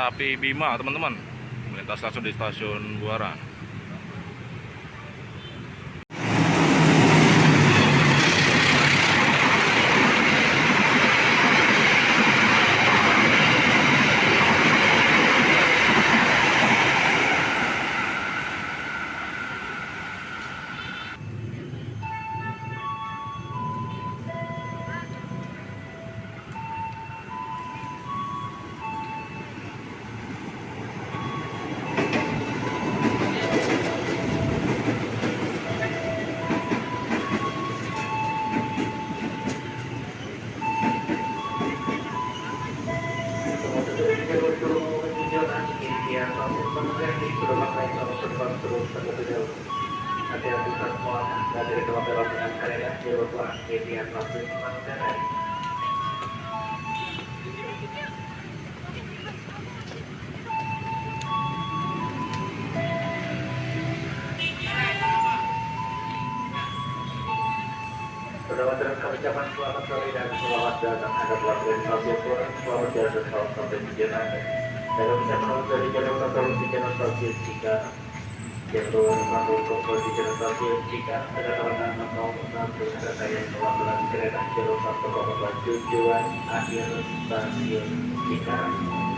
kereta api Bima, teman-teman. Melintas langsung di stasiun Buaran. Hati-hati semua dari kelompok dengan karya Jeroboam Median Public Manggarai. Saudara kami ucapkan selamat sore dan selamat datang Anda pelanggan Salzburg. Selamat jalan salam sampai tujuan Anda. Dalam bisa menuju dari jalur Natal di jalur Salzburg jika jalur Natal Kompol di jalur Salzburg jika ada kalangan Natal untuk kereta yang melakukan kereta jalur Natal Kompol tujuan akhir stasiun Cikarang.